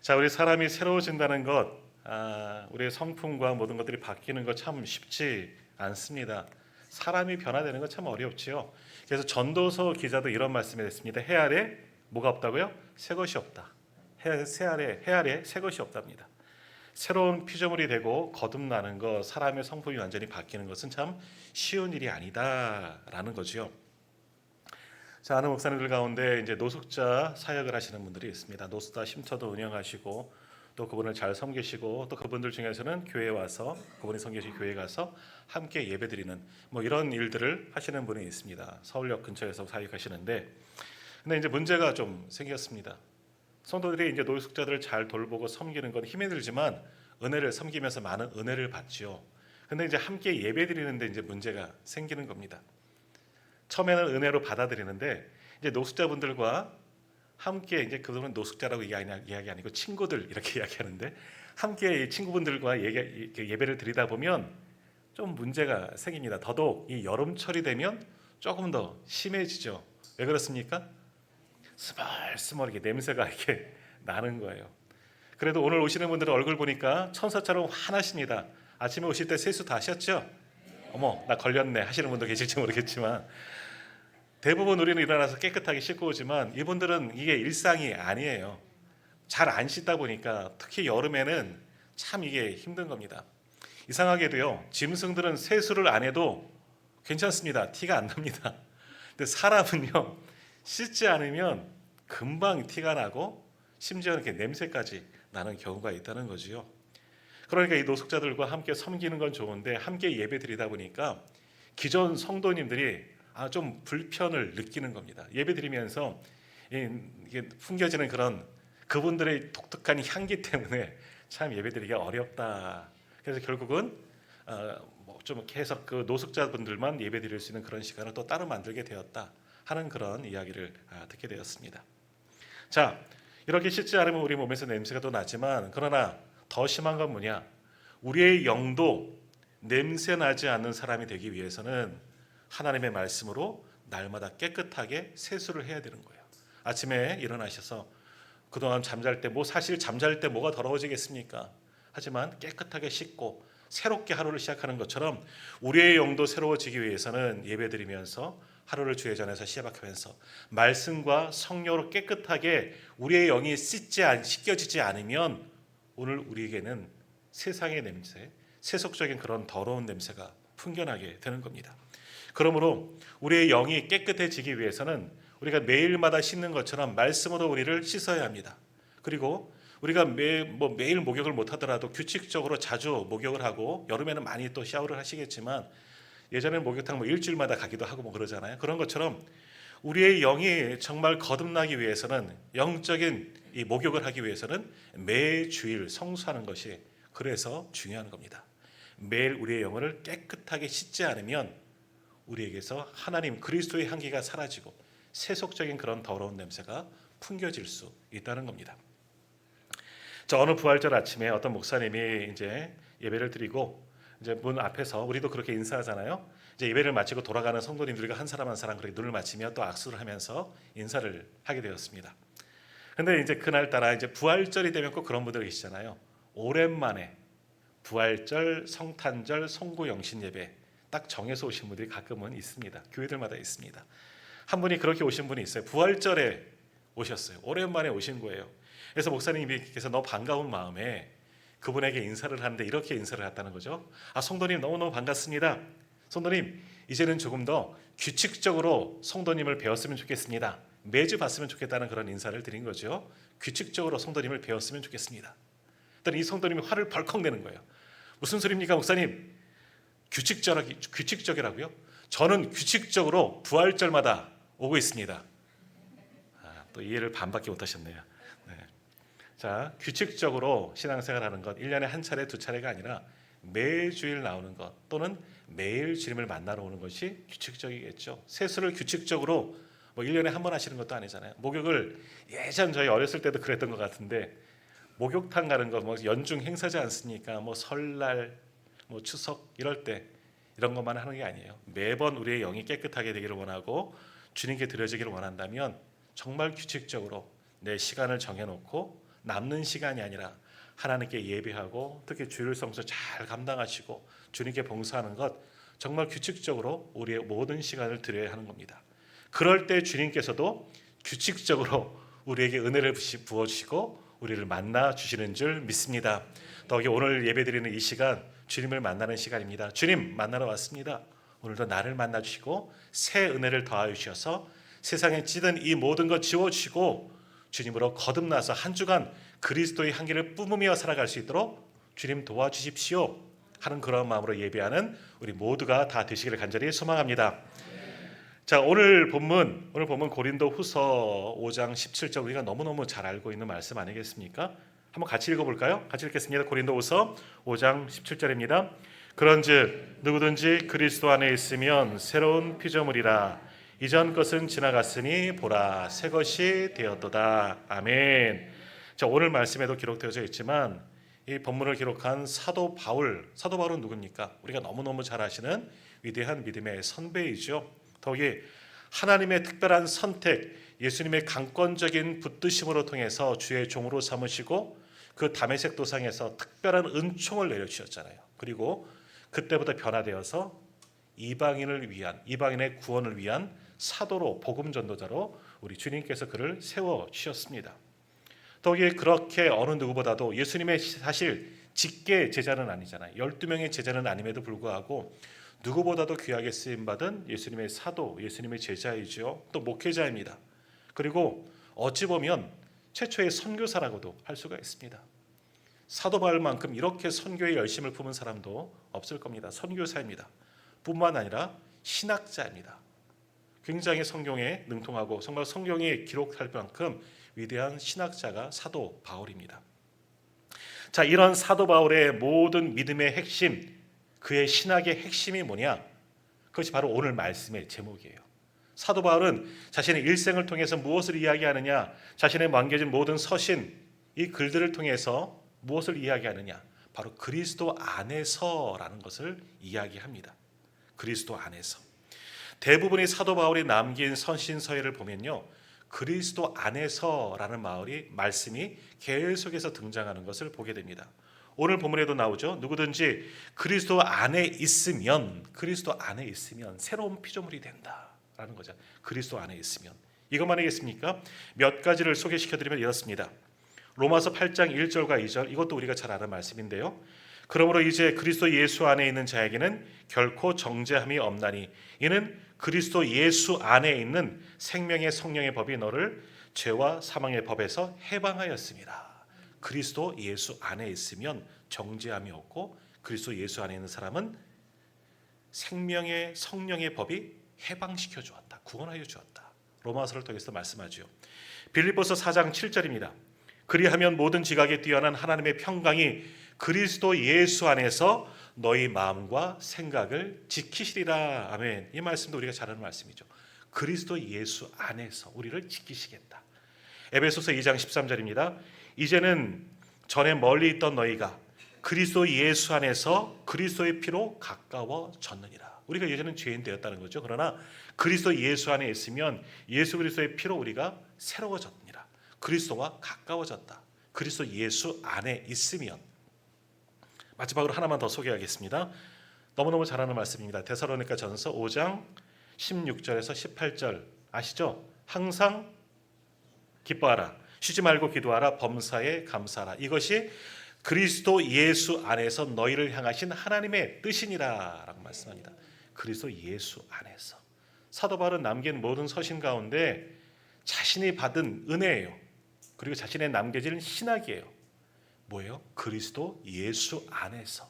자, 우리 사람이 새로워진다는 것, 우리의 성품과 모든 것들이 바뀌는 것 참 쉽지 않습니다. 사람이 변화되는 건 참 어렵지요. 그래서 전도서 기자도 이런 말씀을 했습니다. 해 아래 뭐가 없다고요? 새 것이 없다. 해 아래 새 것이 없답니다. 새로운 피조물이 되고 거듭나는 것, 사람의 성품이 완전히 바뀌는 것은 참 쉬운 일이 아니다라는 거죠. 자, 아는 목사님들 가운데 이제 노숙자 사역을 하시는 분들이 있습니다. 노숙자 쉼터도 운영하시고 또 그분을 잘 섬기시고 또 그분들 중에서는 교회에 와서 그분이 섬기신 교회에 가서 함께 예배드리는 뭐 이런 일들을 하시는 분이 있습니다. 서울역 근처에서 사역하시는데, 근데 이제 문제가 좀 생겼습니다. 성도들이 이제 노숙자들을 잘 돌보고 섬기는 건 힘이 들지만 은혜를 섬기면서 많은 은혜를 받지요. 근데 이제 함께 예배드리는데 이제 문제가 생기는 겁니다. 처음에는 은혜로 받아들이는데 이제 노숙자분들과 함께 이제 그분은 노숙자라고 이야기 아니고 친구들 이렇게 이야기하는데 함께 이 친구분들과 예배를 드리다 보면 좀 문제가 생깁니다. 더더욱 이 여름철이 되면 조금 더 심해지죠. 왜 그렇습니까? 스멀스멀하게 냄새가 이렇게 나는 거예요. 그래도 오늘 오시는 분들은 얼굴 보니까 천사처럼 환하십니다. 아침에 오실 때 세수 다 하셨죠? 어머, 나 걸렸네 하시는 분도 계실지 모르겠지만 대부분 우리는 일어나서 깨끗하게 씻고 오지만 이분들은 이게 일상이 아니에요. 잘 안 씻다 보니까 특히 여름에는 참 이게 힘든 겁니다. 이상하게도요, 짐승들은 세수를 안 해도 괜찮습니다. 티가 안 납니다. 근데 사람은요, 씻지 않으면 금방 티가 나고 심지어 이렇게 냄새까지 나는 경우가 있다는 거지요. 그러니까 이 노숙자들과 함께 섬기는 건 좋은데 함께 예배 드리다 보니까 기존 성도님들이 좀 불편을 느끼는 겁니다. 예배 드리면서 이게 풍겨지는 그런 그분들의 독특한 향기 때문에 참 예배 드리기가 어렵다. 그래서 결국은 좀 계속 그 노숙자분들만 예배 드릴 수 있는 그런 시간을 또 따로 만들게 되었다 하는 그런 이야기를 듣게 되었습니다. 자, 이렇게 씻지 않으면 우리 몸에서 냄새가 또 나지만 그러나 더 심한 건 뭐냐? 우리의 영도 냄새 나지 않는 사람이 되기 위해서는 하나님의 말씀으로 날마다 깨끗하게 세수를 해야 되는 거예요. 아침에 일어나셔서 그동안 잠잘 때 사실 잠잘 때 뭐가 더러워지겠습니까? 하지만 깨끗하게 씻고 새롭게 하루를 시작하는 것처럼 우리의 영도 새로워지기 위해서는 예배드리면서 하루를 주의 전에서 시작하면서 말씀과 성령으로 깨끗하게 우리의 영이 씻겨지지 않으면 오늘 우리에게는 세상의 냄새, 세속적인 그런 더러운 냄새가 풍겨나게 되는 겁니다. 그러므로 우리의 영이 깨끗해지기 위해서는 우리가 매일마다 씻는 것처럼 말씀으로 우리를 씻어야 합니다. 그리고 우리가 매일 목욕을 못하더라도 규칙적으로 자주 목욕을 하고 여름에는 많이 또 샤워를 하시겠지만 예전에는 목욕탕 일주일마다 가기도 하고 그러잖아요. 그런 것처럼 우리의 영이 정말 거듭나기 위해서는 영적인 이 목욕을 하기 위해서는 매주일 성수하는 것이 그래서 중요한 겁니다. 매일 우리의 영혼을 깨끗하게 씻지 않으면 우리에게서 하나님 그리스도의 향기가 사라지고 세속적인 그런 더러운 냄새가 풍겨질 수 있다는 겁니다. 자, 어느 부활절 아침에 어떤 목사님이 이제 예배를 드리고 이제 문 앞에서 우리도 그렇게 인사하잖아요. 이제 예배를 마치고 돌아가는 성도님들과 한 사람 한 사람 그렇게 눈을 맞추며 또 악수를 하면서 인사를 하게 되었습니다. 근데 이제 그날따라 이제 부활절이 되면 꼭 그런 분들 계시잖아요. 오랜만에 부활절, 성탄절, 송구 영신 예배 딱 정해서 오신 분들이 가끔은 있습니다. 교회들마다 있습니다. 한 분이 그렇게 오신 분이 있어요. 부활절에 오셨어요. 오랜만에 오신 거예요. 그래서 목사님께서 너무 반가운 마음에 그분에게 인사를 하는데 이렇게 인사를 했다는 거죠. 성도님 너무너무 반갑습니다. 성도님 이제는 조금 더 규칙적으로 성도님을 배웠으면 좋겠습니다. 매주 봤으면 좋겠다는 그런 인사를 드린 거죠. 규칙적으로 성도님을 배웠으면 좋겠습니다. 이 성도님이 화를 벌컥 내는 거예요. 무슨 소리입니까 목사님? 규칙적이라고요? 저는 규칙적으로 부활절마다 오고 있습니다. 또 이해를 반밖에 못하셨네요. 네. 자, 규칙적으로 신앙생활하는 것 1년에 한 차례 두 차례가 아니라 매주일 나오는 것 또는 매일 주님을 만나러 오는 것이 규칙적이겠죠. 세수를 규칙적으로 1년에 한 번 하시는 것도 아니잖아요. 목욕을 예전 저희 어렸을 때도 그랬던 것 같은데 목욕탕 가는 거 연중 행사지 않습니까? 설날, 추석 이럴 때 이런 것만 하는 게 아니에요. 매번 우리의 영이 깨끗하게 되기를 원하고 주님께 드려지기를 원한다면 정말 규칙적으로 내 시간을 정해놓고 남는 시간이 아니라 하나님께 예배하고 특히 주일 성수 잘 감당하시고 주님께 봉사하는 것 정말 규칙적으로 우리의 모든 시간을 드려야 하는 겁니다. 그럴 때 주님께서도 규칙적으로 우리에게 은혜를 부어주시고 우리를 만나 주시는 줄 믿습니다. 더욱이 오늘 예배드리는 이 시간 주님을 만나는 시간입니다. 주님 만나러 왔습니다. 오늘도 나를 만나 주시고 새 은혜를 더하여 주셔서 세상에 찌든 이 모든 것 지워주시고 주님으로 거듭나서 한 주간 그리스도의 향기를 뿜으며 살아갈 수 있도록 주님 도와주십시오 하는 그런 마음으로 예배하는 우리 모두가 다 되시기를 간절히 소망합니다. 자, 오늘 본문 고린도후서 5장 17절 우리가 너무너무 잘 알고 있는 말씀 아니겠습니까? 한번 같이 읽어볼까요? 같이 읽겠습니다. 고린도후서 5장 17절입니다. 그런즉 누구든지 그리스도 안에 있으면 새로운 피조물이라 이전 것은 지나갔으니 보라 새 것이 되었도다. 아멘. 자, 오늘 말씀에도 기록되어져 있지만 이 본문을 기록한 사도 바울은 누굽니까? 우리가 너무너무 잘 아시는 위대한 믿음의 선배이죠. 더욱이 하나님의 특별한 선택, 예수님의 강권적인 붙드심으로 통해서 주의 종으로 삼으시고 그 다메섹 도상에서 특별한 은총을 내려주셨잖아요. 그리고 그때부터 변화되어서 이방인의 구원을 위한 사도로 복음 전도자로 우리 주님께서 그를 세워 주셨습니다. 더욱이 그렇게 어느 누구보다도 예수님의 사실 직계 제자는 아니잖아요. 12명의 제자는 아님에도 불구하고 누구보다도 귀하게 쓰임받은 예수님의 사도, 예수님의 제자이죠. 또 목회자입니다. 그리고 어찌 보면 최초의 선교사라고도 할 수가 있습니다. 사도 바울만큼 이렇게 선교에 열심을 품은 사람도 없을 겁니다. 선교사입니다. 뿐만 아니라 신학자입니다. 굉장히 성경에 능통하고 정말 성경에 기록할 만큼 위대한 신학자가 사도 바울입니다. 자, 이런 사도 바울의 모든 믿음의 핵심, 그의 신학의 핵심이 뭐냐? 그것이 바로 오늘 말씀의 제목이에요. 사도 바울은 자신의 일생을 통해서 무엇을 이야기하느냐? 자신의 남겨진 모든 서신, 이 글들을 통해서 무엇을 이야기하느냐? 바로 그리스도 안에서라는 것을 이야기합니다. 그리스도 안에서. 대부분의 사도 바울이 남긴 선신서회를 보면요, 그리스도 안에서라는 말씀이 계속해서 등장하는 것을 보게 됩니다. 오늘 본문에도 나오죠. 누구든지 그리스도 안에 있으면 새로운 피조물이 된다라는 거죠. 그리스도 안에 있으면. 이것만 하겠습니까? 몇 가지를 소개시켜드리면 이렇습니다. 로마서 8장 1절과 2절, 이것도 우리가 잘 아는 말씀인데요. 그러므로 이제 그리스도 예수 안에 있는 자에게는 결코 정죄함이 없나니 이는 그리스도 예수 안에 있는 생명의 성령의 법이 너를 죄와 사망의 법에서 해방하였습니다. 그리스도 예수 안에 있으면 정죄함이 없고 그리스도 예수 안에 있는 사람은 생명의 성령의 법이 해방시켜 주었다. 구원하여 주었다. 로마서를 통해서 말씀하죠. 빌립보서 4장 7절입니다. 그리하면 모든 지각에 뛰어난 하나님의 평강이 그리스도 예수 안에서 너희 마음과 생각을 지키시리라. 아멘. 이 말씀도 우리가 잘 아는 말씀이죠. 그리스도 예수 안에서 우리를 지키시겠다. 에베소서 2장 13절입니다. 이제는 전에 멀리 있던 너희가 그리스도 예수 안에서 그리스도의 피로 가까워졌느니라. 우리가 예전엔 죄인 되었다는 거죠. 그러나 그리스도 예수 안에 있으면 예수 그리스도의 피로 우리가 새로워졌느니라. 그리스도와 가까워졌다. 그리스도 예수 안에 있으면. 마지막으로 하나만 더 소개하겠습니다. 너무너무 잘 아는 말씀입니다. 데살로니가 전서 5장 16절에서 18절 아시죠? 항상 기뻐하라. 쉬지 말고 기도하라. 범사에 감사하라. 이것이 그리스도 예수 안에서 너희를 향하신 하나님의 뜻이니라 라고 말씀합니다. 그리스도 예수 안에서. 사도 바울은 남긴 모든 서신 가운데 자신이 받은 은혜예요. 그리고 자신의 남겨진 신학이에요. 뭐예요? 그리스도 예수 안에서.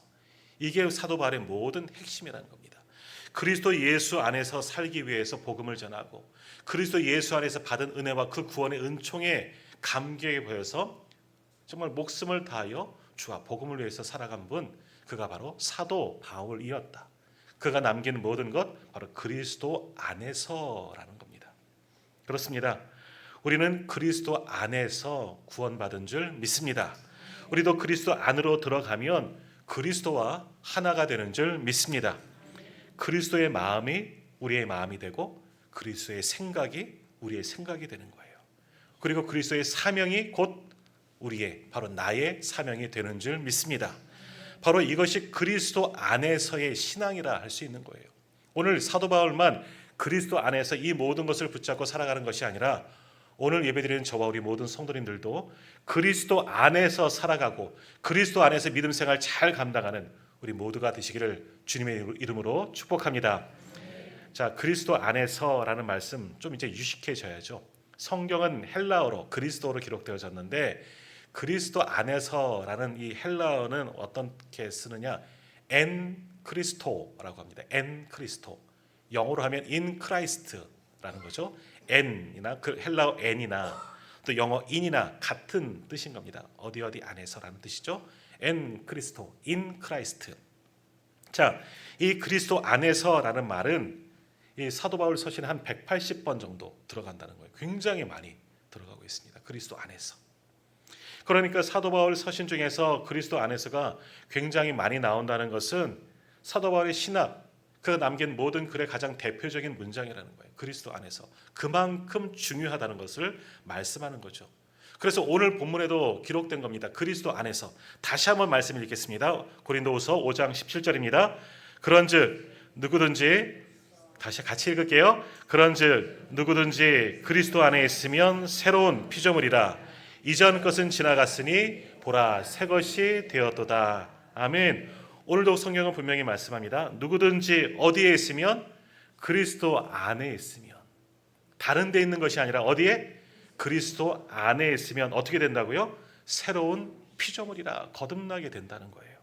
이게 사도 바울의 모든 핵심이라는 겁니다. 그리스도 예수 안에서 살기 위해서 복음을 전하고 그리스도 예수 안에서 받은 은혜와 그 구원의 은총에 감격에 보여서 정말 목숨을 다하여 주와 복음을 위해서 살아간 분, 그가 바로 사도 바울이었다. 그가 남긴 모든 것 바로 그리스도 안에서라는 겁니다. 그렇습니다. 우리는 그리스도 안에서 구원받은 줄 믿습니다. 우리도 그리스도 안으로 들어가면 그리스도와 하나가 되는 줄 믿습니다. 그리스도의 마음이 우리의 마음이 되고 그리스도의 생각이 우리의 생각이 되는 거예요. 그리고 그리스도의 사명이 곧 우리의 바로 나의 사명이 되는 줄 믿습니다. 바로 이것이 그리스도 안에서의 신앙이라 할 수 있는 거예요. 오늘 사도 바울만 그리스도 안에서 이 모든 것을 붙잡고 살아가는 것이 아니라 오늘 예배드리는 저와 우리 모든 성도님들도 그리스도 안에서 살아가고 그리스도 안에서 믿음 생활 잘 감당하는 우리 모두가 되시기를 주님의 이름으로 축복합니다. 자, 그리스도 안에서라는 말씀 좀 이제 유식해져야죠. 성경은 헬라어로 그리스도로 기록되어졌는데 그리스도 안에서라는 이 헬라어는 어떻게 쓰느냐? 엔 크리스토라고 합니다. 엔 크리스토. 영어로 하면 in Christ라는 거죠. n이나 헬라어 n이나 또 영어 in이나 같은 뜻인 겁니다. 어디 안에서라는 뜻이죠. en 크리스토, in Christ. 자, 이 그리스도 안에서라는 말은 이 사도 바울 서신에 한 180번 정도 들어간다는 거예요. 굉장히 많이 들어가고 있습니다. 그리스도 안에서. 그러니까 사도 바울 서신 중에서 그리스도 안에서가 굉장히 많이 나온다는 것은 사도 바울의 신학, 그가 남긴 모든 글의 가장 대표적인 문장이라는 거예요. 그리스도 안에서. 그만큼 중요하다는 것을 말씀하는 거죠. 그래서 오늘 본문에도 기록된 겁니다. 그리스도 안에서. 다시 한번 말씀을 읽겠습니다. 고린도후서 5장 17절입니다. 그런즉 누구든지, 다시 같이 읽을게요. 그런즉 누구든지 그리스도 안에 있으면 새로운 피조물이라. 이전 것은 지나갔으니 보라 새 것이 되었도다. 아멘. 오늘도 성경은 분명히 말씀합니다. 누구든지 어디에 있으면 그리스도 안에 있으면, 다른 데 있는 것이 아니라 어디에? 그리스도 안에 있으면 어떻게 된다고요? 새로운 피조물이라 거듭나게 된다는 거예요.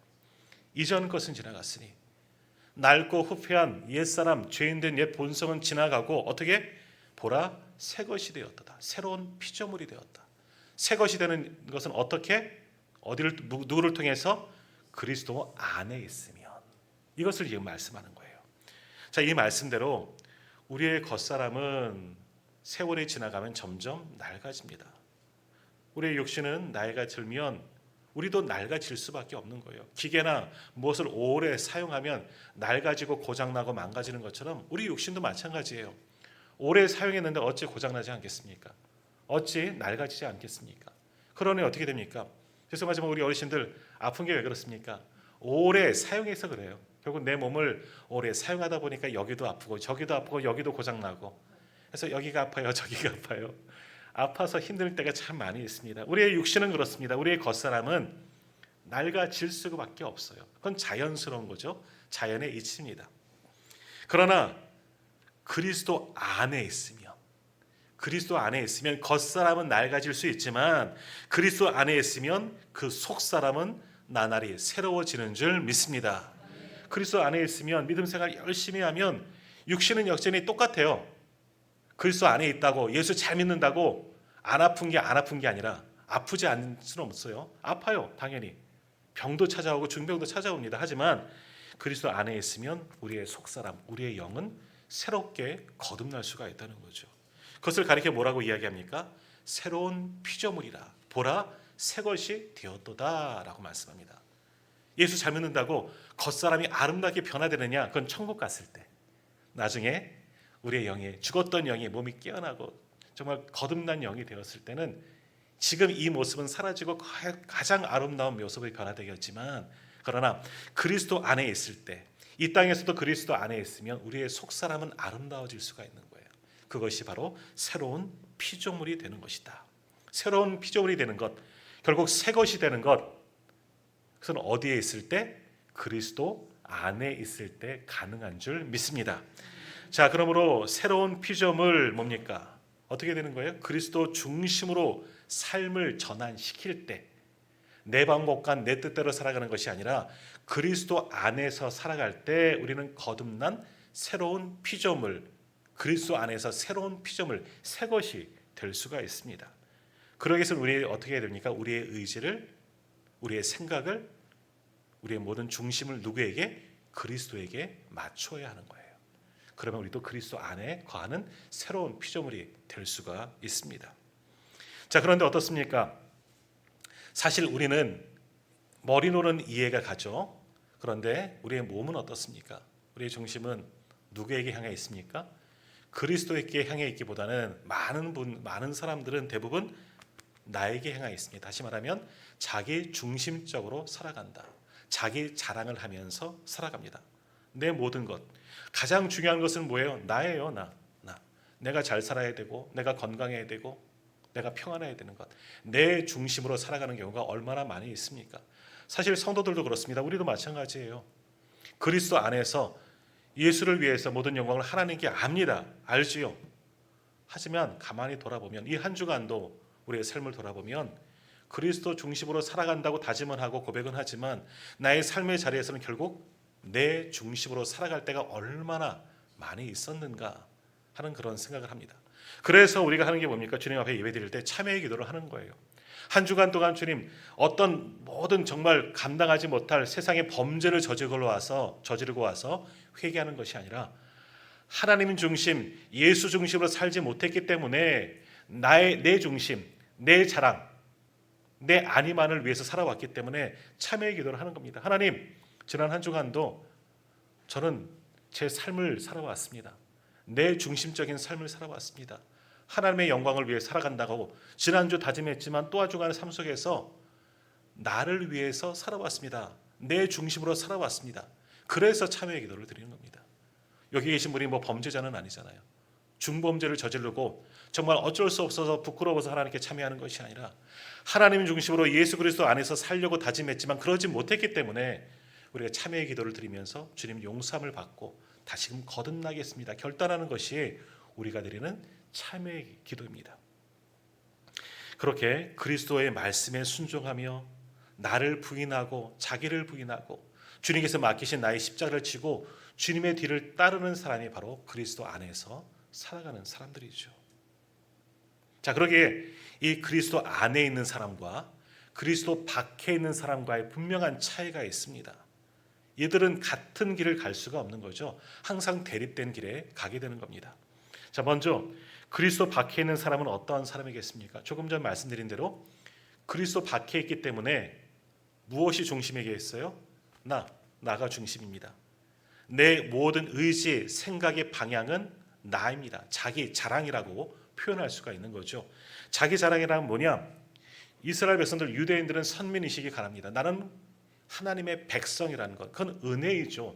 이전 것은 지나갔으니 낡고 후패한 옛사람, 죄인된 옛 본성은 지나가고 어떻게? 보라 새 것이 되었다. 새로운 피조물이 되었다. 새 것이 되는 것은 어떻게? 어디를, 누구를 통해서? 그리스도 안에 있으면. 이것을 지금 말씀하는 거예요. 자, 이 말씀대로 우리의 겉사람은 세월이 지나가면 점점 낡아집니다. 우리의 육신은 나이가 들면 우리도 낡아질 수밖에 없는 거예요. 기계나 무엇을 오래 사용하면 낡아지고 고장나고 망가지는 것처럼 우리 육신도 마찬가지예요. 오래 사용했는데 어찌 고장나지 않겠습니까? 어찌 낡아지지 않겠습니까? 그러니 어떻게 됩니까? 죄송하지만 우리 어르신들 아픈 게 왜 그렇습니까? 오래 사용해서 그래요. 결국 내 몸을 오래 사용하다 보니까 여기도 아프고 저기도 아프고 여기도 고장나고, 그래서 여기가 아파요 저기가 아파요. 아파서 힘들 때가 참 많이 있습니다. 우리의 육신은 그렇습니다. 우리의 겉사람은 낡아질 수밖에 없어요. 그건 자연스러운 거죠. 자연의 이치입니다. 그러나 그리스도 안에 있으면, 그리스도 안에 있으면 겉사람은 낡아질 수 있지만 그리스도 안에 있으면 그 속사람은 나날이 새로워지는 줄 믿습니다. 그리스도 안에 있으면 믿음 생활 열심히 하면 육신은 여전히 똑같아요. 그리스도 안에 있다고, 예수 잘 믿는다고 안 아픈 게 아니라, 아프지 않을 수는 없어요. 아파요, 당연히. 병도 찾아오고 중병도 찾아옵니다. 하지만 그리스도 안에 있으면 우리의 속사람, 우리의 영은 새롭게 거듭날 수가 있다는 거죠. 그것을 가리켜 뭐라고 이야기합니까? 새로운 피조물이라. 보라 새 것이 되었도다 라고 말씀합니다. 예수 잘 믿는다고 겉사람이 아름답게 변화되느냐? 그건 천국 갔을 때. 나중에 우리의 영이, 죽었던 영이 몸이 깨어나고 정말 거듭난 영이 되었을 때는 지금 이 모습은 사라지고 가장 아름다운 모습이 변화되겠지만, 그러나 그리스도 안에 있을 때, 이 땅에서도 그리스도 안에 있으면 우리의 속사람은 아름다워질 수가 있는 거예요. 그것이 바로 새로운 피조물이 되는 것이다. 새로운 피조물이 되는 것, 결국 새 것이 되는 것, 그것은 어디에 있을 때? 그리스도 안에 있을 때 가능한 줄 믿습니다. 자, 그러므로 새로운 피조물 뭡니까? 어떻게 되는 거예요? 그리스도 중심으로 삶을 전환시킬 때, 내 방법과 내 뜻대로 살아가는 것이 아니라 그리스도 안에서 살아갈 때 우리는 거듭난 새로운 피조물, 그리스도 안에서 새로운 피조물, 새 것이 될 수가 있습니다. 그러기 위해서 우리 어떻게 해야 됩니까? 우리의 의지를, 우리의 생각을, 우리의 모든 중심을 누구에게? 그리스도에게 맞춰야 하는 거예요. 그러면 우리도 그리스도 안에 거하는 새로운 피조물이 될 수가 있습니다. 자, 그런데 어떻습니까? 사실 우리는 머리로는 이해가 가죠. 그런데 우리의 몸은 어떻습니까? 우리의 중심은 누구에게 향해 있습니까? 그리스도에게 향해 있기보다는 많은 사람들은 대부분 나에게 행하였으니, 다시 말하면 자기 중심적으로 살아간다. 자기 자랑을 하면서 살아갑니다. 내 모든 것, 가장 중요한 것은 뭐예요? 나예요. 나. 내가 잘 살아야 되고, 내가 건강해야 되고, 내가 평안해야 되는 것, 내 중심으로 살아가는 경우가 얼마나 많이 있습니까? 사실 성도들도 그렇습니다. 우리도 마찬가지예요. 그리스도 안에서 예수를 위해서 모든 영광을 하나님께 압니다. 알지요. 하지만 가만히 돌아보면, 이 한 주간도 우리의 삶을 돌아보면 그리스도 중심으로 살아간다고 다짐은 하고 고백은 하지만 나의 삶의 자리에서는 결국 내 중심으로 살아갈 때가 얼마나 많이 있었는가 하는 그런 생각을 합니다. 그래서 우리가 하는 게 뭡니까? 주님 앞에 예배드릴 때 참회의 기도를 하는 거예요. 한 주간 동안 주님, 어떤 모든 정말 감당하지 못할 세상의 범죄를 저지르고 와서 회개하는 것이 아니라 하나님 중심, 예수 중심으로 살지 못했기 때문에 내 중심, 내 자랑, 내 안위만을 위해서 살아왔기 때문에 참회의 기도를 하는 겁니다. 하나님, 지난 한 주간도 저는 제 삶을 살아왔습니다. 내 중심적인 삶을 살아왔습니다. 하나님의 영광을 위해 살아간다고 지난주 다짐했지만 또 한 주간의 삶 속에서 나를 위해서 살아왔습니다. 내 중심으로 살아왔습니다. 그래서 참회의 기도를 드리는 겁니다. 여기 계신 분이 뭐 범죄자는 아니잖아요. 중범죄를 저지르고 정말 어쩔 수 없어서 부끄러워서 하나님께 참회하는 것이 아니라 하나님 중심으로 예수 그리스도 안에서 살려고 다짐했지만 그러지 못했기 때문에 우리가 참회의 기도를 드리면서 주님 용서함을 받고 다시금 거듭나겠습니다. 결단하는 것이 우리가 드리는 참회의 기도입니다. 그렇게 그리스도의 말씀에 순종하며 나를 부인하고 자기를 부인하고 주님께서 맡기신 나의 십자가를 지고 주님의 뒤를 따르는 사람이 바로 그리스도 안에서 살아가는 사람들이죠. 자, 그러기에 이 그리스도 안에 있는 사람과 그리스도 밖에 있는 사람과의 분명한 차이가 있습니다. 이들은 같은 길을 갈 수가 없는 거죠. 항상 대립된 길에 가게 되는 겁니다. 자, 먼저 그리스도 밖에 있는 사람은 어떠한 사람이겠습니까? 조금 전 말씀드린 대로 그리스도 밖에 있기 때문에 무엇이 중심에게 있어요? 나가 중심입니다. 내 모든 의지, 생각의 방향은 나입니다. 자기 자랑이라고 표현할 수가 있는 거죠. 자기 자랑이란 뭐냐? 이스라엘 백성들, 유대인들은 선민의식이 강합니다. 나는 하나님의 백성이라는 것, 그건 은혜이죠.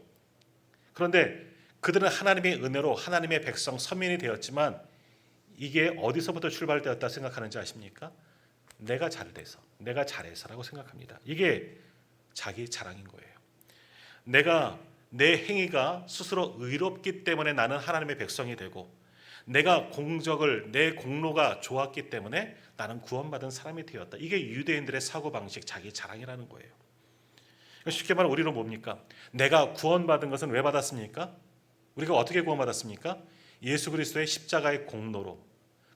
그런데 그들은 하나님의 은혜로 하나님의 백성, 선민이 되었지만 이게 어디서부터 출발되었다 생각하는지 아십니까? 내가 잘 돼서, 내가 잘해서라고 생각합니다. 이게 자기 자랑인 거예요. 내 행위가 스스로 의롭기 때문에 나는 하나님의 백성이 되고 내 공로가 좋았기 때문에 나는 구원받은 사람이 되었다. 이게 유대인들의 사고방식, 자기 자랑이라는 거예요. 쉽게 말하면 우리는 뭡니까? 내가 구원받은 것은 왜 받았습니까? 우리가 어떻게 구원받았습니까? 예수 그리스도의 십자가의 공로로.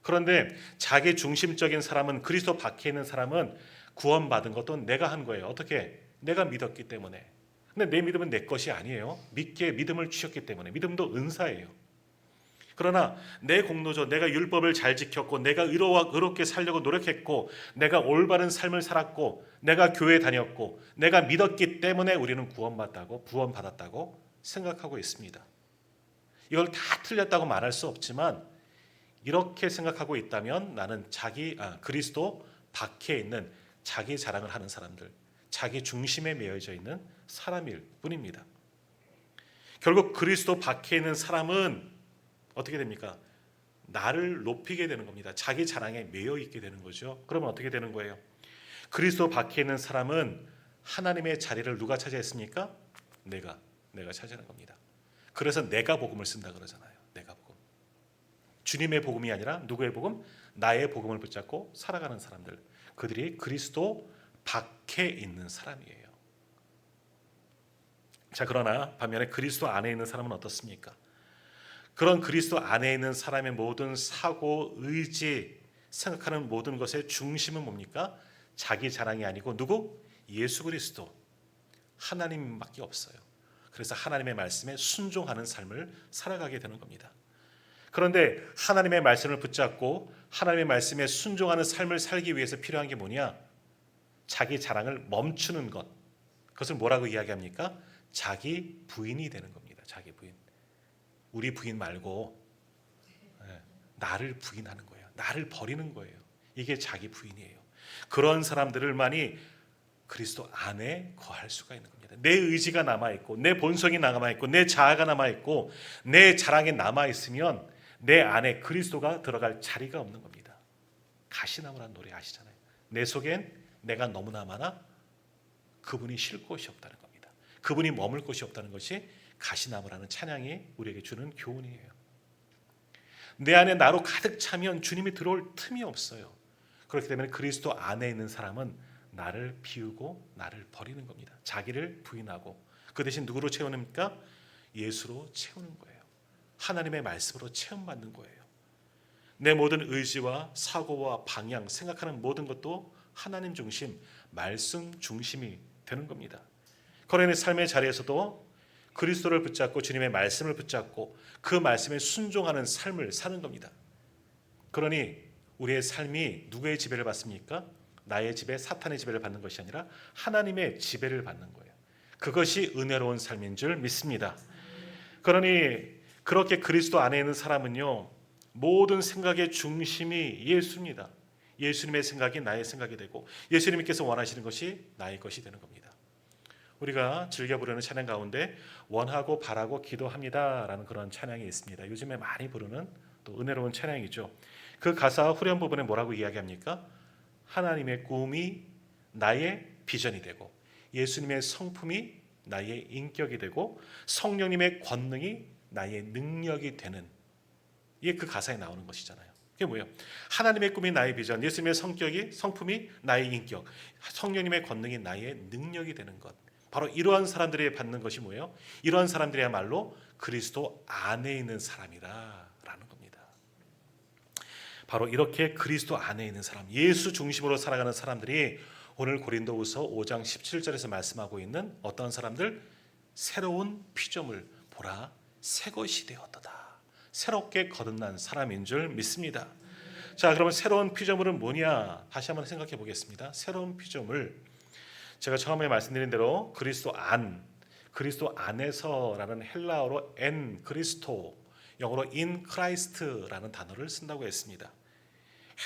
그런데 자기 중심적인 사람은, 그리스도 밖에 있는 사람은 구원받은 것도 내가 한 거예요. 어떻게? 내가 믿었기 때문에. 근데 내 믿음은 내 것이 아니에요. 믿음을 주셨기 때문에. 믿음도 은사예요. 그러나 내 공로죠. 내가 율법을 잘 지켰고 내가 의롭게 살려고 노력했고 내가 올바른 삶을 살았고 내가 교회 다녔고 내가 믿었기 때문에 우리는 구원받았다고 생각하고 있습니다. 이걸 다 틀렸다고 말할 수 없지만 이렇게 생각하고 있다면 나는 그리스도 밖에 있는 자기 자랑을 하는 사람들, 자기 중심에 매여져 있는 사람일 뿐입니다. 결국 그리스도 밖에 있는 사람은 어떻게 됩니까? 나를 높이게 되는 겁니다. 자기 자랑에 매여 있게 되는 거죠. 그러면 어떻게 되는 거예요? 그리스도 밖에 있는 사람은 하나님의 자리를 누가 차지했습니까? 내가 차지하는 겁니다. 그래서 내가 복음을 쓴다 그러잖아요. 내가 복음. 주님의 복음이 아니라 누구의 복음? 나의 복음을 붙잡고 살아가는 사람들. 그들이 그리스도 밖에 있는 사람이에요. 자, 그러나 반면에 그리스도 안에 있는 사람은 어떻습니까? 그런 그리스도 안에 있는 사람의 모든 사고, 의지, 생각하는 모든 것의 중심은 뭡니까? 자기 자랑이 아니고 누구? 예수 그리스도, 하나님밖에 없어요. 그래서 하나님의 말씀에 순종하는 삶을 살아가게 되는 겁니다. 그런데 하나님의 말씀을 붙잡고 하나님의 말씀에 순종하는 삶을 살기 위해서 필요한 게 뭐냐? 자기 자랑을 멈추는 것. 그것을 뭐라고 이야기합니까? 자기 부인이 되는 겁니다. 자기 부인. 우리 부인 말고 나를 부인하는 거예요. 나를 버리는 거예요. 이게 자기 부인이에요. 그런 사람들을만이 그리스도 안에 거할 수가 있는 겁니다. 내 의지가 남아있고 내 본성이 남아있고 내 자아가 남아있고 내 자랑이 남아있으면 내 안에 그리스도가 들어갈 자리가 없는 겁니다. 가시나무라는 노래 아시잖아요. 내 속엔 내가 너무나 많아 그분이 쉴 곳이 없다는 겁니다. 그분이 머물 곳이 없다는 것이 가시나무라는 찬양이 우리에게 주는 교훈이에요. 내 안에 나로 가득 차면 주님이 들어올 틈이 없어요. 그렇기 때문에 그리스도 안에 있는 사람은 나를 비우고 나를 버리는 겁니다. 자기를 부인하고 그 대신 누구로 채우니까 예수로 채우는 거예요. 하나님의 말씀으로 체험받는 거예요. 내 모든 의지와 사고와 방향, 생각하는 모든 것도 하나님 중심, 말씀 중심이 되는 겁니다. 거린의 삶의 자리에서도 그리스도를 붙잡고 주님의 말씀을 붙잡고 그 말씀에 순종하는 삶을 사는 겁니다. 그러니 우리의 삶이 누구의 지배를 받습니까? 나의 지배, 사탄의 지배를 받는 것이 아니라 하나님의 지배를 받는 거예요. 그것이 은혜로운 삶인 줄 믿습니다. 그러니 그렇게 그리스도 안에 있는 사람은요, 모든 생각의 중심이 예수입니다. 예수님의 생각이 나의 생각이 되고 예수님께서 원하시는 것이 나의 것이 되는 겁니다. 우리가 즐겨 부르는 찬양 가운데 원하고 바라고 기도합니다라는 그런 찬양이 있습니다. 요즘에 많이 부르는 또 은혜로운 찬양이죠. 그 가사 후렴 부분에 뭐라고 이야기합니까? 하나님의 꿈이 나의 비전이 되고 예수님의 성품이 나의 인격이 되고 성령님의 권능이 나의 능력이 되는, 이게 그 가사에 나오는 것이잖아요. 그게 뭐예요? 하나님의 꿈이 나의 비전, 예수님의 성품이 나의 인격, 성령님의 권능이 나의 능력이 되는 것. 바로 이러한 사람들이 받는 것이 뭐예요? 이러한 사람들이야말로 그리스도 안에 있는 사람이라는 겁니다. 바로 이렇게 그리스도 안에 있는 사람, 예수 중심으로 살아가는 사람들이 오늘 고린도후서 5장 17절에서 말씀하고 있는 어떤 사람들? 새로운 피조물 보라 새 것이 되었도다. 새롭게 거듭난 사람인 줄 믿습니다. 자, 그러면 새로운 피조물은 뭐냐? 다시 한번 생각해 보겠습니다. 새로운 피조물, 제가 처음에 말씀드린 대로 그리스도 안에서라는 헬라어로 엔 그리스토, 영어로 in Christ라는 단어를 쓴다고 했습니다.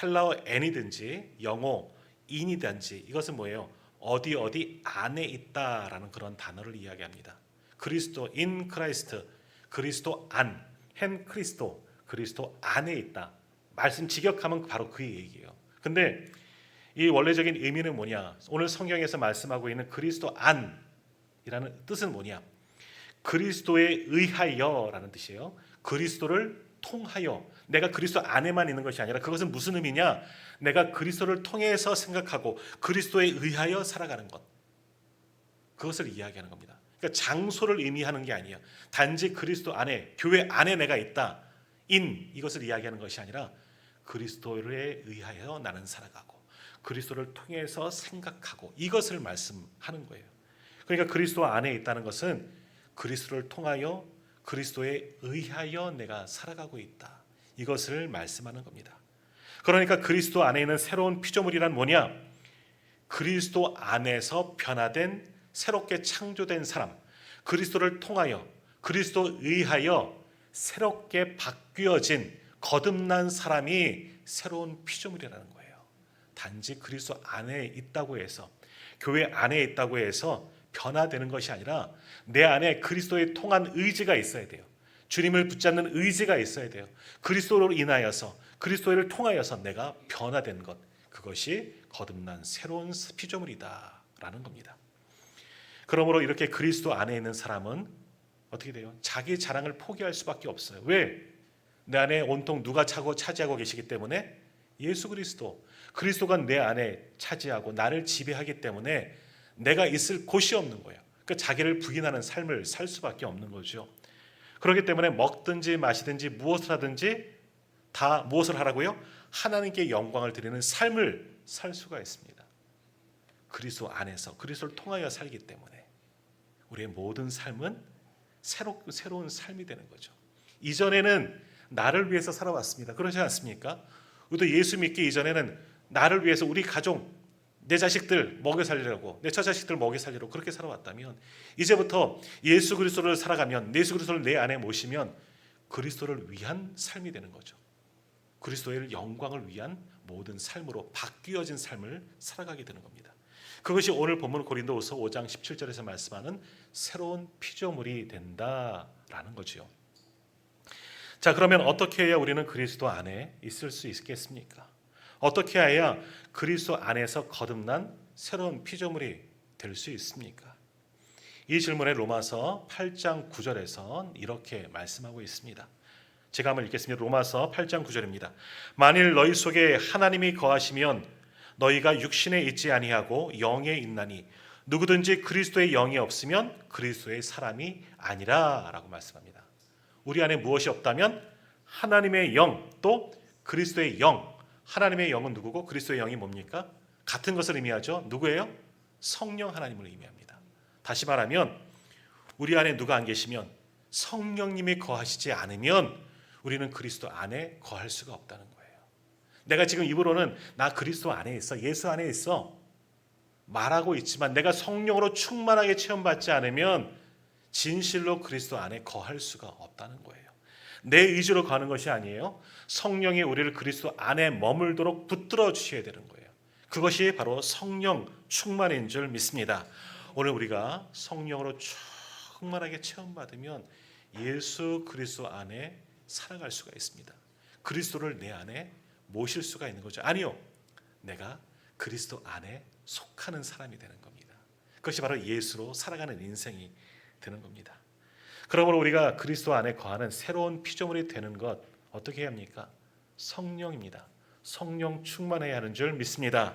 헬라어 n이든지 영어 in이든지 이것은 뭐예요? 어디 안에 있다라는 그런 단어를 이야기합니다. 그리스도 in Christ, 그리스도 안, 헨 크리스토, 그리스도 안에 있다. 말씀 직역하면 바로 그 얘기예요. 근데 이 원래적인 의미는 뭐냐? 오늘 성경에서 말씀하고 있는 그리스도 안이라는 뜻은 뭐냐? 그리스도에 의하여라는 뜻이에요. 그리스도를 통하여, 내가 그리스도 안에만 있는 것이 아니라 그것은 무슨 의미냐? 내가 그리스도를 통해서 생각하고 그리스도에 의하여 살아가는 것, 그것을 이야기하는 겁니다. 그러니까 장소를 의미하는 게 아니에요. 단지 그리스도 안에, 교회 안에 내가 있다, 이것을 이야기하는 것이 아니라 그리스도에 의하여 나는 살아가고 그리스도를 통해서 생각하고, 이것을 말씀하는 거예요. 그러니까 그리스도 안에 있다는 것은 그리스도를 통하여 그리스도에 의하여 내가 살아가고 있다, 이것을 말씀하는 겁니다. 그러니까 그리스도 안에 있는 새로운 피조물이란 뭐냐? 그리스도 안에서 변화된, 새롭게 창조된 사람, 그리스도를 통하여 그리스도에 의하여 새롭게 바뀌어진 거듭난 사람이 새로운 피조물이라는 거예요. 단지 그리스도 안에 있다고 해서, 교회 안에 있다고 해서 변화되는 것이 아니라 내 안에 그리스도의 통한 의지가 있어야 돼요. 주님을 붙잡는 의지가 있어야 돼요. 그리스도로 인하여서, 그리스도를 통하여서 내가 변화된 것, 그것이 거듭난 새로운 피조물이다라는 겁니다. 그러므로 이렇게 그리스도 안에 있는 사람은 어떻게 돼요? 자기 자랑을 포기할 수밖에 없어요. 왜? 내 안에 온통 누가 차지하고 계시기 때문에, 예수 그리스도가 내 안에 차지하고 나를 지배하기 때문에 내가 있을 곳이 없는 거예요. 그러니까 자기를 부인하는 삶을 살 수밖에 없는 거죠. 그렇기 때문에 먹든지 마시든지 무엇을 하든지 다 무엇을 하라고요? 하나님께 영광을 드리는 삶을 살 수가 있습니다. 그리스도 안에서 그리스도를 통하여 살기 때문에 우리의 모든 삶은 새로운 삶이 되는 거죠. 이전에는 나를 위해서 살아왔습니다. 그렇지 않습니까? 우리도 예수 믿기 이전에는 나를 위해서, 우리 가족, 내 자식들 먹여 살리려고, 내 처자식들 먹여 살리려고 그렇게 살아왔다면, 이제부터 예수 그리스도를 살아가면, 예수 그리스도를 내 안에 모시면 그리스도를 위한 삶이 되는 거죠. 그리스도의 영광을 위한 모든 삶으로 바뀌어진 삶을 살아가게 되는 겁니다. 그것이 오늘 본문 고린도후서 5장 17절에서 말씀하는 새로운 피조물이 된다라는 거지요. 자, 그러면 어떻게 해야 우리는 그리스도 안에 있을 수 있겠습니까? 어떻게 해야 그리스도 안에서 거듭난 새로운 피조물이 될 수 있습니까? 이 질문에 로마서 8장 9절에서 이렇게 말씀하고 있습니다. 제가 한번 읽겠습니다. 로마서 8장 9절입니다. 만일 너희 속에 하나님이 거하시면 너희가 육신에 있지 아니하고 영에 있나니 누구든지 그리스도의 영이 없으면 그리스도의 사람이 아니라 라고 말씀합니다. 우리 안에 무엇이 없다면 하나님의 영, 또 그리스도의 영. 하나님의 영은 누구고 그리스도의 영이 뭡니까? 같은 것을 의미하죠. 누구예요? 성령 하나님을 의미합니다. 다시 말하면 우리 안에 누가 안 계시면, 성령님이 거하시지 않으면 우리는 그리스도 안에 거할 수가 없다는 거예요. 내가 지금 입으로는 나 그리스도 안에 있어, 예수 안에 있어 말하고 있지만 내가 성령으로 충만하게 체험받지 않으면 진실로 그리스도 안에 거할 수가 없다는 거예요. 내 의지로 가는 것이 아니에요. 성령이 우리를 그리스도 안에 머물도록 붙들어 주셔야 되는 거예요. 그것이 바로 성령 충만인 줄 믿습니다. 오늘 우리가 성령으로 충만하게 체험받으면 예수 그리스도 안에 살아갈 수가 있습니다. 그리스도를 내 안에 모실 수가 있는 거죠. 아니요, 내가 그리스도 안에 속하는 사람이 되는 겁니다. 그것이 바로 예수로 살아가는 인생이 되는 겁니다. 그러므로 우리가 그리스도 안에 거하는 새로운 피조물이 되는 것, 어떻게 해야 합니까? 성령입니다. 성령 충만해야 하는 줄 믿습니다.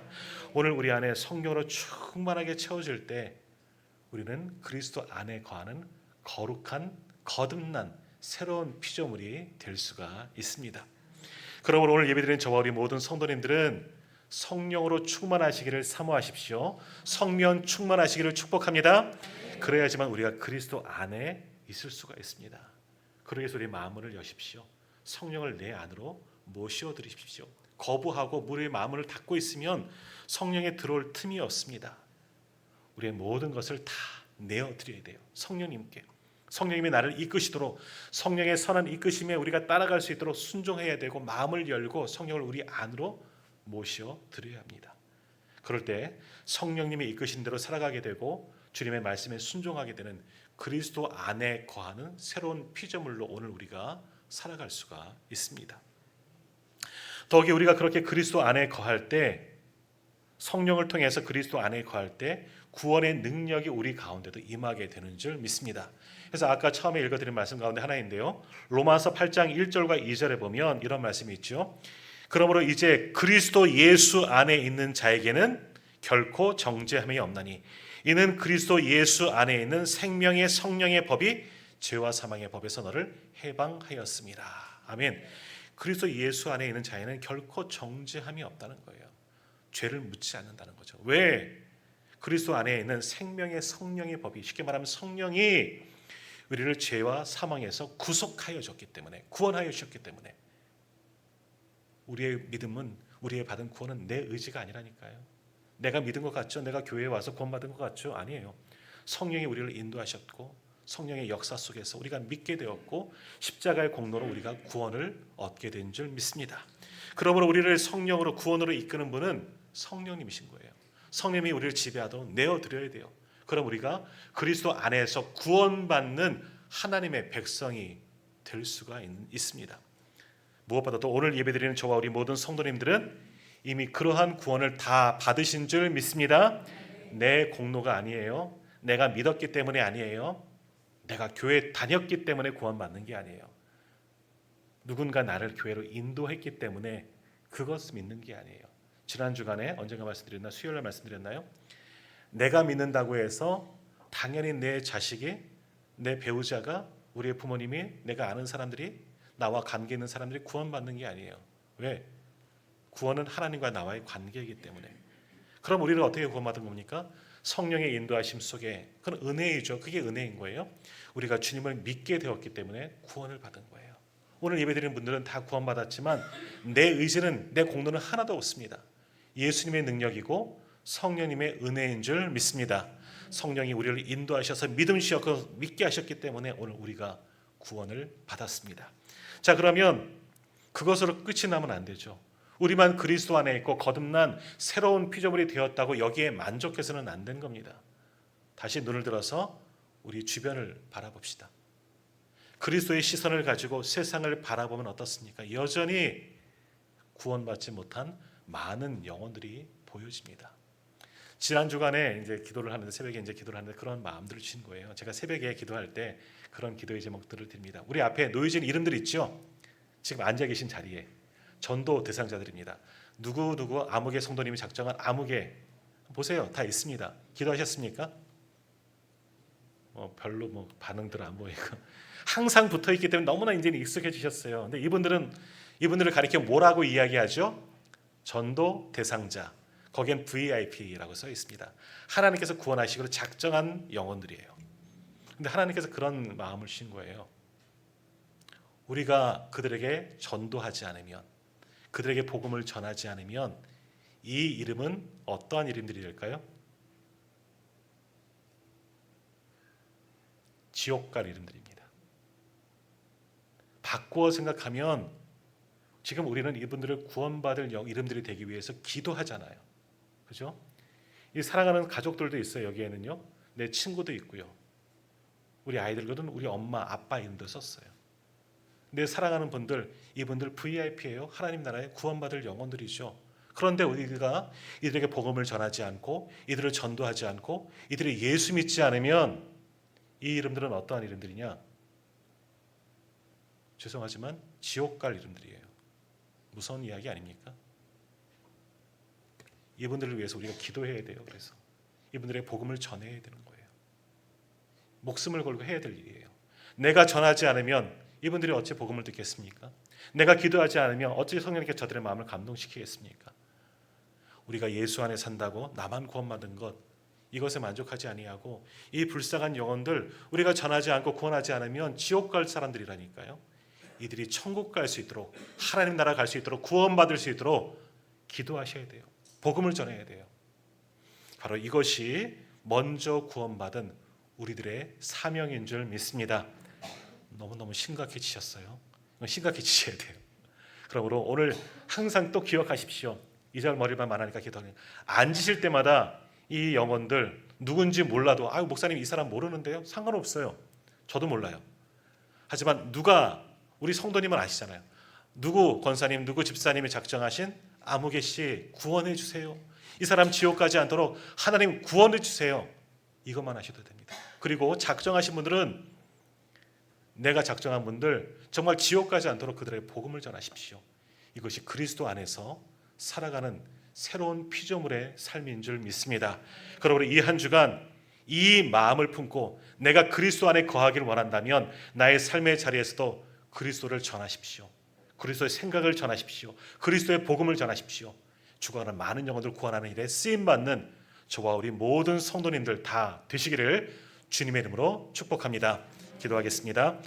오늘 우리 안에 성령으로 충만하게 채워질 때 우리는 그리스도 안에 거하는 거룩한 거듭난 새로운 피조물이 될 수가 있습니다. 그러므로 오늘 예배드리는 저와 우리 모든 성도님들은 성령으로 충만하시기를 사모하십시오. 성령 충만하시기를 축복합니다. 그래야지만 우리가 그리스도 안에 있을 수가 있습니다. 그러기 위해서 우리 마음을 여십시오. 성령을 내 안으로 모셔 드리십시오. 거부하고 우리의 마음을 닫고 있으면 성령에 들어올 틈이 없습니다. 우리의 모든 것을 다 내어드려야 돼요. 성령님께. 성령님이 나를 이끄시도록, 성령의 선한 이끄심에 우리가 따라갈 수 있도록 순종해야 되고, 마음을 열고 성령을 우리 안으로 모셔 드려야 합니다. 그럴 때 성령님이 이끄신 대로 살아가게 되고 주님의 말씀에 순종하게 되는 그리스도 안에 거하는 새로운 피조물로 오늘 우리가 살아갈 수가 있습니다. 더욱이 우리가 그렇게 그리스도 안에 거할 때, 성령을 통해서 그리스도 안에 거할 때 구원의 능력이 우리 가운데도 임하게 되는 줄 믿습니다. 그래서 아까 처음에 읽어드린 말씀 가운데 하나인데요, 로마서 8장 1절과 2절에 보면 이런 말씀이 있죠. 그러므로 이제 그리스도 예수 안에 있는 자에게는 결코 정죄함이 없나니 이는 그리스도 예수 안에 있는 생명의 성령의 법이 죄와 사망의 법에서 너를 해방하였습니다. 아멘. 그리스도 예수 안에 있는 자에는 결코 정죄함이 없다는 거예요. 죄를 묻지 않는다는 거죠. 왜? 그리스도 안에 있는 생명의 성령의 법이, 쉽게 말하면 성령이 우리를 죄와 사망에서 구속하여 줬기 때문에, 구원하여 주셨기 때문에, 우리의 믿음은, 우리의 받은 구원은 내 의지가 아니라니까요. 내가 믿은 것 같죠? 내가 교회에 와서 구원받은 것 같죠? 아니에요. 성령이 우리를 인도하셨고 성령의 역사 속에서 우리가 믿게 되었고 십자가의 공로로 우리가 구원을 얻게 된 줄 믿습니다. 그러므로 우리를 성령으로 구원으로 이끄는 분은 성령님이신 거예요. 성령님이 우리를 지배하도록 내어드려야 돼요. 그럼 우리가 그리스도 안에서 구원받는 하나님의 백성이 될 수가 있습니다. 무엇보다도 오늘 예배드리는 저와 우리 모든 성도님들은 이미 그러한 구원을 다 받으신 줄 믿습니다. 내 공로가 아니에요. 내가 믿었기 때문에 아니에요. 내가 교회 다녔기 때문에 구원받는 게 아니에요. 누군가 나를 교회로 인도했기 때문에 그것 믿는 게 아니에요. 지난 주간에 언젠가 말씀드렸나, 수요일에 말씀드렸나요? 내가 믿는다고 해서 당연히 내 자식이, 내 배우자가, 우리의 부모님이, 내가 아는 사람들이, 나와 관계 있는 사람들이 구원받는 게 아니에요. 왜? 구원은 하나님과 나와의 관계이기 때문에. 그럼 우리를 어떻게 구원받은 겁니까? 성령의 인도하심 속에, 그건 은혜이죠. 그게 은혜인 거예요. 우리가 주님을 믿게 되었기 때문에 구원을 받은 거예요. 오늘 예배드리는 분들은 다 구원받았지만 내 의지는, 내 공로는 하나도 없습니다. 예수님의 능력이고 성령님의 은혜인 줄 믿습니다. 성령이 우리를 인도하셔서 믿음 주셨고 믿게 하셨기 때문에 오늘 우리가 구원을 받았습니다. 자, 그러면 그것으로 끝이 나면 안 되죠. 우리만 그리스도 안에 있고 거듭난 새로운 피조물이 되었다고 여기에 만족해서는 안 된 겁니다. 다시 눈을 들어서 우리 주변을 바라봅시다. 그리스도의 시선을 가지고 세상을 바라보면 어떻습니까? 여전히 구원받지 못한 많은 영혼들이 보여집니다. 지난 주간에 이제 기도를 하는데 새벽에 이제 기도를 하는데 그런 마음들을 주신 거예요. 제가 새벽에 기도할 때 그런 기도의 제목들을 드립니다. 우리 앞에 놓여진 이름들 있죠? 지금 앉아 계신 자리에 전도 대상자들입니다. 누구 암흑의 성도님이 작정한 암흑에 보세요. 다 있습니다. 기도하셨습니까? 별로 반응들 안 보이고 항상 붙어 있기 때문에 너무나 이제는 익숙해지셨어요. 근데 이분들을 가리켜 뭐라고 이야기하죠? 전도 대상자. 거기엔 VIP라고 써 있습니다. 하나님께서 구원하시기로 작정한 영혼들이에요. 근데 하나님께서 그런 마음을 주신 거예요. 우리가 그들에게 전도하지 않으면, 그들에게 복음을 전하지 않으면 이 이름은 어떠한 이름들이 될까요? 지옥 갈 이름들입니다. 바꾸어 생각하면 지금 우리는 이분들을 구원받을 이름들이 되기 위해서 기도하잖아요. 그죠? 이 사랑하는 가족들도 있어요. 여기에는요. 내 친구도 있고요. 우리 아이들거든 우리 엄마, 아빠 이름도 썼어요. 내 사랑하는 분들, 이분들 VIP예요. 하나님 나라에 구원받을 영혼들이죠. 그런데 우리가 이들에게 복음을 전하지 않고 이들을 전도하지 않고 이들이 예수 믿지 않으면 이 이름들은 어떠한 이름들이냐? 죄송하지만 지옥 갈 이름들이에요. 무서운 이야기 아닙니까? 이분들을 위해서 우리가 기도해야 돼요. 그래서 이분들의 복음을 전해야 되는 거예요. 목숨을 걸고 해야 될 일이에요. 내가 전하지 않으면 이분들이 어찌 복음을 듣겠습니까? 내가 기도하지 않으면 어찌 성령님께 저들의 마음을 감동시키겠습니까? 우리가 예수 안에 산다고 나만 구원받은 것 이것에 만족하지 아니하고 이 불쌍한 영혼들 우리가 전하지 않고 구원하지 않으면 지옥 갈 사람들이라니까요. 이들이 천국 갈 수 있도록 하나님 나라 갈 수 있도록 구원받을 수 있도록 기도하셔야 돼요. 복음을 전해야 돼요. 바로 이것이 먼저 구원받은 우리들의 사명인 줄 믿습니다. 너무너무 심각해지셨어요. 심각해지셔야 돼요. 그러므로 오늘 항상 또 기억하십시오. 2절 머리만 하니까 기도하는 앉으실 때마다 이 영혼들 누군지 몰라도 목사님 이 사람 모르는데요? 상관없어요. 저도 몰라요. 하지만 누가 우리 성도님은 아시잖아요. 누구 권사님, 누구 집사님이 작정하신 아무개 씨 구원해 주세요. 이 사람 지옥 가지 않도록 하나님 구원해 주세요. 이것만 하셔도 됩니다. 그리고 작정하신 분들은 내가 작정한 분들 정말 지옥 가지 않도록 그들에게 복음을 전하십시오. 이것이 그리스도 안에서 살아가는 새로운 피조물의 삶인 줄 믿습니다. 그러므로 이 한 주간 이 마음을 품고 내가 그리스도 안에 거하기를 원한다면 나의 삶의 자리에서도 그리스도를 전하십시오. 그리스도의 생각을 전하십시오. 그리스도의 복음을 전하십시오. 죽어가는 많은 영혼들 구원하는 일에 쓰임받는 저와 우리 모든 성도님들 다 되시기를 주님의 이름으로 축복합니다. 기도하겠습니다.